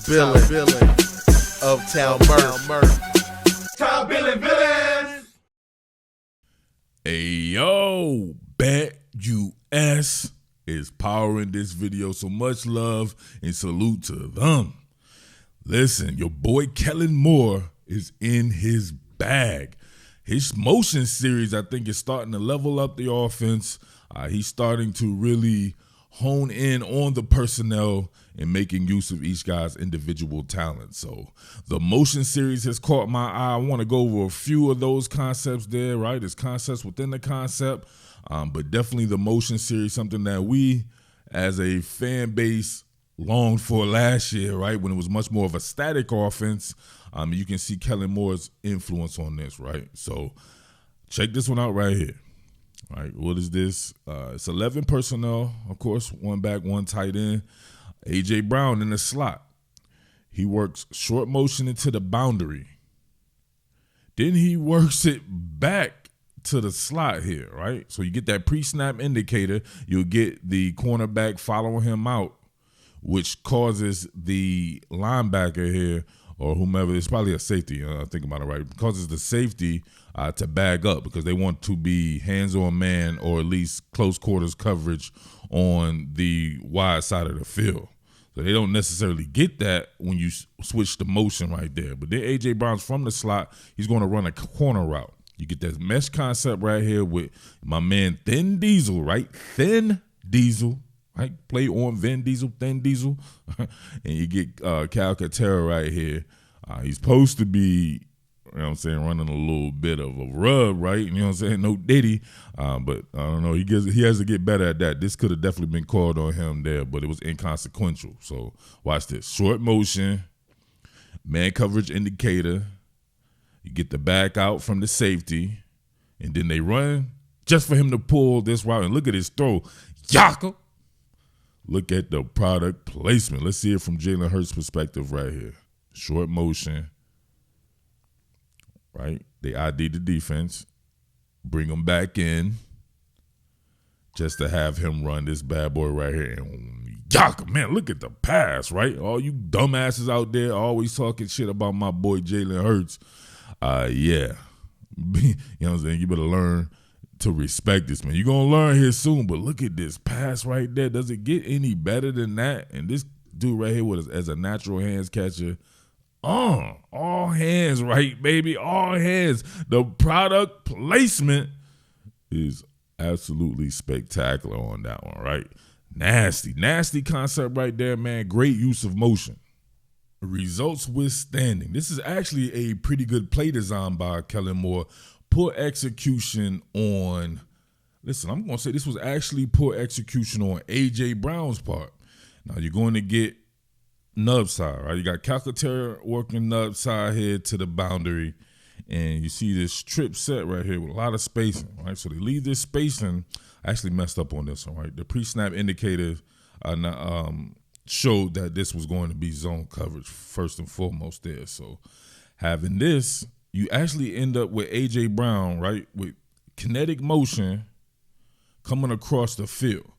Billin, Uptown Murph. Top Billin. Hey yo, Bet US is powering this video, so much love and salute to them. Listen, your boy Kellen Moore is in his bag. His motion series, I think, is starting to level up the offense. He's starting to really hone in on the personnel and making use of each guy's individual talent. So the motion series has caught my eye. I want to go over a few of those concepts there, right? There's concepts within the concept, but definitely the motion series, something that we as a fan base longed for last year, right? When it was much more of a static offense. You can see Kellen Moore's influence on this, right? So check this one out right here. All right, what is this? It's 11 personnel, of course, one back, one tight end. A.J. Brown in the slot. He works short motion into the boundary. Then he works it back to the slot here, right? So you get that pre-snap indicator. You'll get the cornerback following him out, which causes the linebacker here or whomever, it's probably a safety, think about it right, it causes the safety to bag up because they want to be hands-on man or at least close quarters coverage on the wide side of the field. So they don't necessarily get that when you switch the motion right there. But then A.J. Brown's from the slot. He's going to run a corner route. You get that mesh concept right here with my man Thin Diesel, right? Thin Diesel. Right, play on Vin Diesel, Thin Diesel, and you get Cal Catera right here. He's supposed to be, you know what I'm saying, running a little bit of a rub, right? You know what I'm saying? No Diddy, but I don't know. He has to get better at that. This could have definitely been called on him there, but it was inconsequential. So watch this. Short motion, man coverage indicator. You get the back out from the safety, and then they run just for him to pull this route. And look at his throw. Yaka! Look at the product placement. Let's see it from Jalen Hurts' perspective right here. Short motion, right? They ID the defense, bring him back in just to have him run this bad boy right here. And yaka, man, look at the pass, right? All you dumbasses out there always talking shit about my boy Jalen Hurts. Yeah. You know what I'm saying? You better learn to respect this, man. You're going to learn here soon, but look at this pass right there. Does it get any better than that? And this dude right here as a natural hands catcher, all hands, right, baby? All hands. The product placement is absolutely spectacular on that one, right? Nasty concept right there, man. Great use of motion. Results withstanding. This is actually a pretty good play design by Kellen Moore. Poor execution on, listen, I'm going to say this was actually poor execution on A.J. Brown's part. Now, you're going to get nub side, right? You got Calcaterra working nub side here to the boundary, and you see this trip set right here with a lot of spacing, right? So they leave this spacing. I actually messed up on this one, right? The pre-snap indicator showed that this was going to be zone coverage first and foremost there. So having this, you actually end up with A.J. Brown, right, with kinetic motion coming across the field.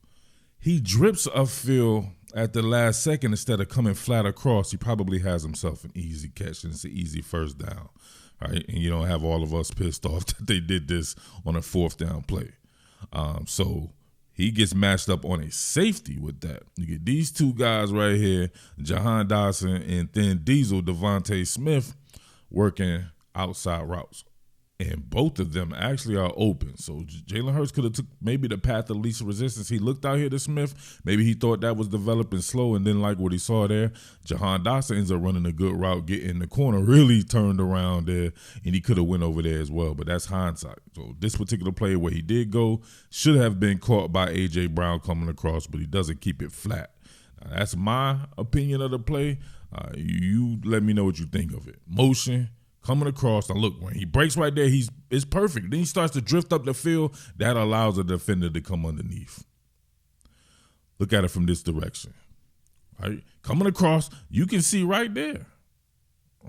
He drips upfield at the last second instead of coming flat across. He probably has himself an easy catch, and it's an easy first down, right? And you don't have all of us pissed off that they did this on a fourth down play. So he gets matched up on a safety with that. You get these two guys right here, Jahan Dotson and Thin Diesel, Devontae Smith, working outside routes, and both of them actually are open. So Jalen Hurts could have took maybe the path of least resistance. He looked out here to Smith. Maybe he thought that was developing slow and didn't like what he saw there. Jahan Dotson ends up running a good route, getting in the corner, really turned around there, and he could have went over there as well, but that's hindsight. So this particular play where he did go should have been caught by A.J. Brown coming across, but he doesn't keep it flat. Now, that's my opinion of the play. You let me know what you think of it. Motion, coming across. Now look, when he breaks right there, it's perfect. Then he starts to drift up the field. That allows a defender to come underneath. Look at it from this direction. Right? Coming across, you can see right there.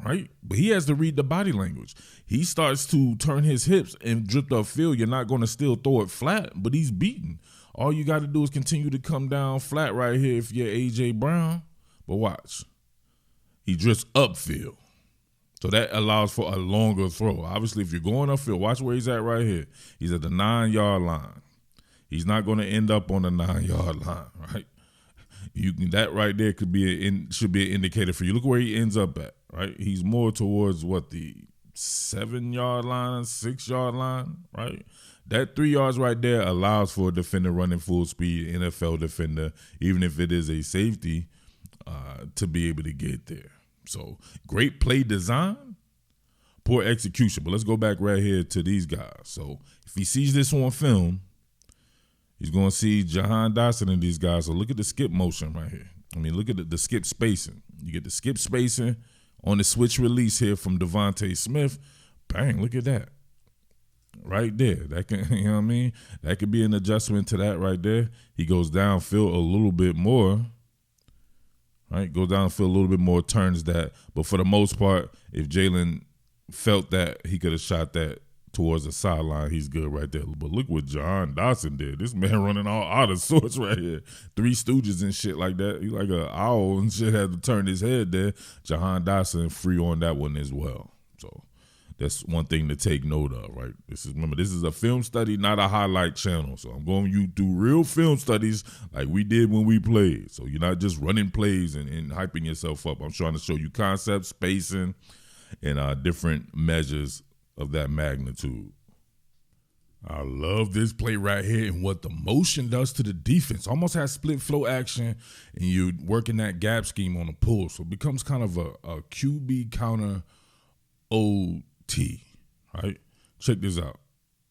Right? But he has to read the body language. He starts to turn his hips and drift upfield. You're not going to still throw it flat, but he's beaten. All you got to do is continue to come down flat right here if you're A.J. Brown. But watch. he drifts upfield. So that allows for a longer throw. Obviously, if you're going upfield, watch where he's at right here. He's at the 9-yard line. He's not going to end up on the 9-yard line, right? That right there should be an indicator for you. Look where he ends up at, right? He's more towards the 7-yard line, 6-yard line, right? That 3 yards right there allows for a defender running full speed, NFL defender, even if it is a safety, to be able to get there. So great play design, poor execution. But let's go back right here to these guys. So if he sees this on film, he's going to see Jahan Dotson and these guys. So look at the skip motion right here. I mean, look at the skip spacing. You get the skip spacing on the switch release here from Devontae Smith. Bang, look at that. Right there. That can, you know what I mean? That could be an adjustment to that right there. He goes downfield a little bit more. Right? Goes downfield a little bit more, turns that. But for the most part, if Jalen felt that he could have shot that towards the sideline, he's good right there. But look what Jahan Dotson did. This man running all out of sorts right here. Three Stooges and shit like that. He like an owl and shit, had to turn his head there. Jahan Dotson free on that one as well. So that's one thing to take note of, right? Remember, this is a film study, not a highlight channel. So I'm going you through real film studies like we did when we played. So you're not just running plays and hyping yourself up. I'm trying to show you concepts, spacing, and different measures of that magnitude. I love this play right here and what the motion does to the defense. Almost has split flow action, and you're working that gap scheme on the pull. So it becomes kind of a QB counter OT, right? Check this out.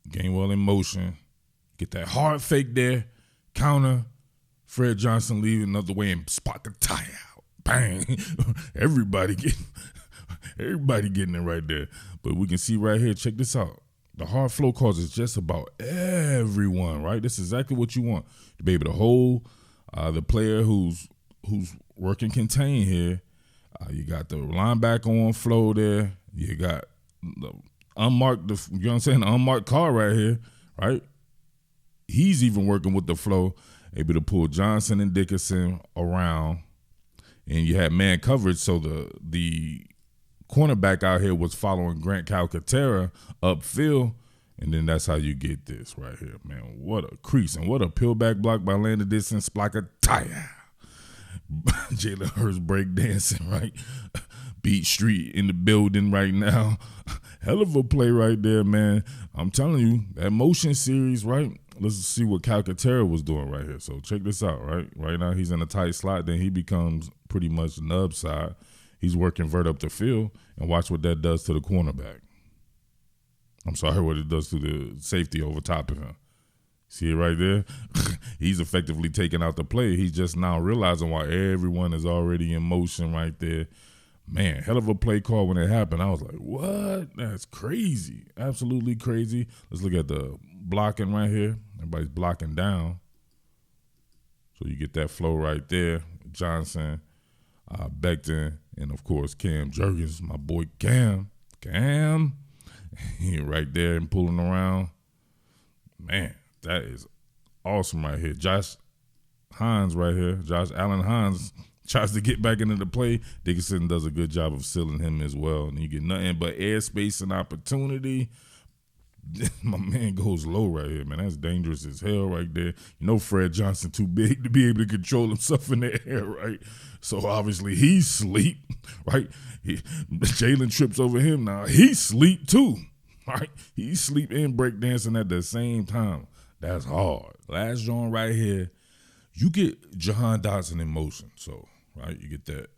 Gainwell in motion. Get that hard fake there. Counter. Fred Johnson leave another way and spot the tie out. Bang. Everybody getting it right there. But we can see right here, check this out. The hard flow causes just about everyone, right? This is exactly what you want. To be able to hold the player who's working contain here. You got the linebacker on flow there. You got the unmarked, you know what I'm saying? The unmarked car right here, right? He's even working with the flow, able to pull Johnson and Dickerson around. And you had man coverage, so the cornerback out here was following Grant Calcaterra upfield, and then that's how you get this right here, man. What a crease, and what a peelback block by Landon Distance, Splakataya. Jalen Hurts breakdancing, right? Beat Street in the building right now. Hell of a play right there, man. I'm telling you, that motion series, right? Let's see what Calcaterra was doing right here. So check this out, right? Right now he's in a tight slot. Then he becomes pretty much nub side. He's working vert up the field, and watch what that does to the cornerback. I'm sorry, what it does to the safety over top of him. See it right there? He's effectively taking out the play. He's just now realizing why everyone is already in motion right there. Man, hell of a play call when it happened. I was like, what? That's crazy. Absolutely crazy. Let's look at the blocking right here. Everybody's blocking down. So you get that flow right there. Johnson, Becton, and, of course, Cam Jurgens, my boy Cam. He right there and pulling around. Man, that is awesome right here. Josh Allen Hines tries to get back into the play. Dickerson does a good job of sealing him as well. And you get nothing but airspace and opportunity. My man goes low right here, man. That's dangerous as hell right there. You know Fred Johnson too big to be able to control himself in the air, right? So obviously he's sleep, right? Jalen trips over him now. He's sleep too, right? He's sleep and breakdancing at the same time. That's hard. Last joint right here, you get Jahan Dotson in motion. So, right, you get that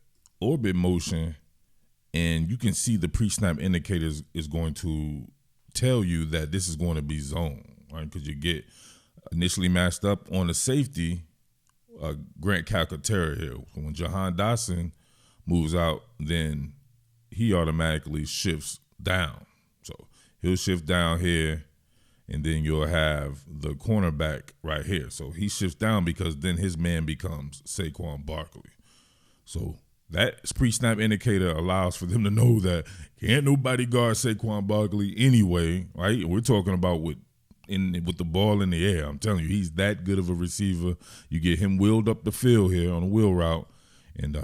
orbit motion, and you can see the pre-snap indicators is going to tell you that this is going to be zone, right? Because you get initially matched up on the safety, Grant Calcaterra here. When Jahan Dotson moves out, then he automatically shifts down. So he'll shift down here, and then you'll have the cornerback right here. So he shifts down because then his man becomes Saquon Barkley. So that pre-snap indicator allows for them to know that can't nobody guard Saquon Barkley anyway, right? We're talking about with the ball in the air. I'm telling you, he's that good of a receiver. You get him wheeled up the field here on a wheel route, and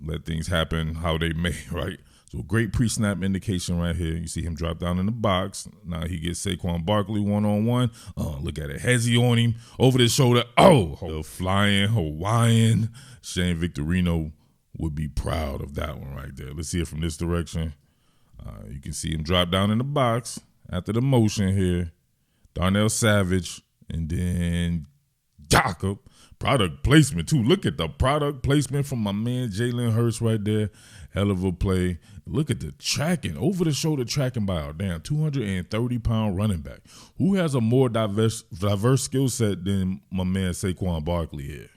let things happen how they may, right? So great pre-snap indication right here. You see him drop down in the box. Now he gets Saquon Barkley one-on-one. Look at it. Hezzy on him. Over the shoulder. Oh, the flying Hawaiian. Shane Victorino would be proud of that one right there. Let's see it from this direction. You can see him drop down in the box after the motion here. Darnell Savage. And then Jakob. Product placement, too. Look at the product placement from my man Jalen Hurts right there. Hell of a play. Look at the tracking, over-the-shoulder tracking by our damn 230-pound running back. Who has a more diverse skill set than my man Saquon Barkley here?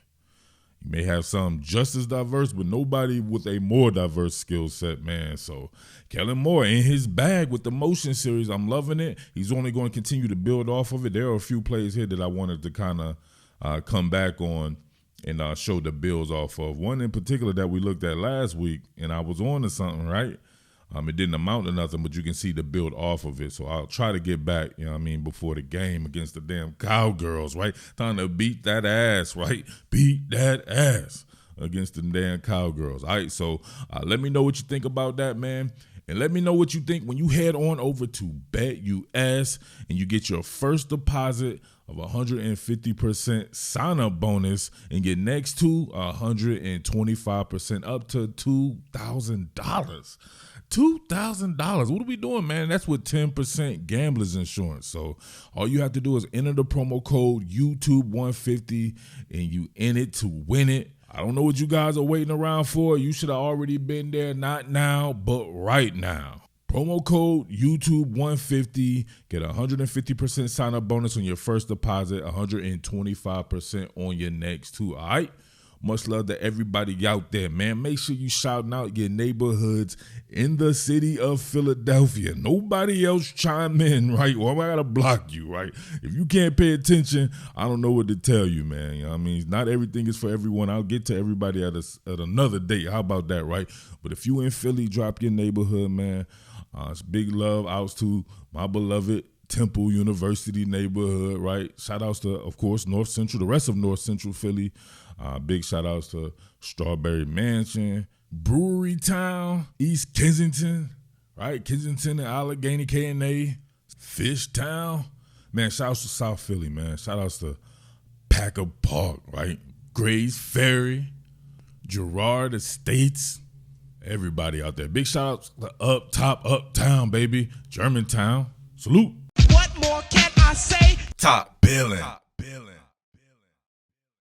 You may have some just as diverse, but nobody with a more diverse skill set, man. So Kellen Moore in his bag with the motion series. I'm loving it. He's only going to continue to build off of it. There are a few plays here that I wanted to kind of come back on and show the builds off of. One in particular that we looked at last week, and I was on to something, right? It didn't amount to nothing, but you can see the build off of it. So I'll try to get back, you know what I mean, before the game against the damn Cowgirls, right? Time to beat that ass, right? Beat that ass against the damn Cowgirls. All right, so let me know what you think about that, man. And let me know what you think when you head on over to BetUS and you get your first deposit of 150% sign-up bonus and get next to 125% up to $2,000. $2,000. What are we doing, man? That's with 10% gambler's insurance. So all you have to do is enter the promo code YouTube150 and you in it to win it. I don't know what you guys are waiting around for. You should have already been there, not now, but right now. Promo code YouTube150. Get 150% sign-up bonus on your first deposit, 125% on your next two, all right? Much love to everybody out there, man. Make sure you shouting out your neighborhoods in the city of Philadelphia. Nobody else chime in, right? Or I gotta block you, right? If you can't pay attention, I don't know what to tell you, man. You know what I mean? Not everything is for everyone. I'll get to everybody at another date. How about that, right? But if you in Philly, drop your neighborhood, man. It's big love outs to my beloved Temple University neighborhood, right? Shout outs to, of course, North Central, the rest of North Central Philly. Big shout outs to Strawberry Mansion, Brewery Town, East Kensington, right? Kensington and Allegheny, K&A, Fishtown. Man, shout outs to South Philly, man. Shout outs to Packer Park, right? Grays Ferry, Girard Estates. Everybody out there. Big shout outs to Up Top, Uptown, baby. Germantown. Salute. What more can I say? Top Billin.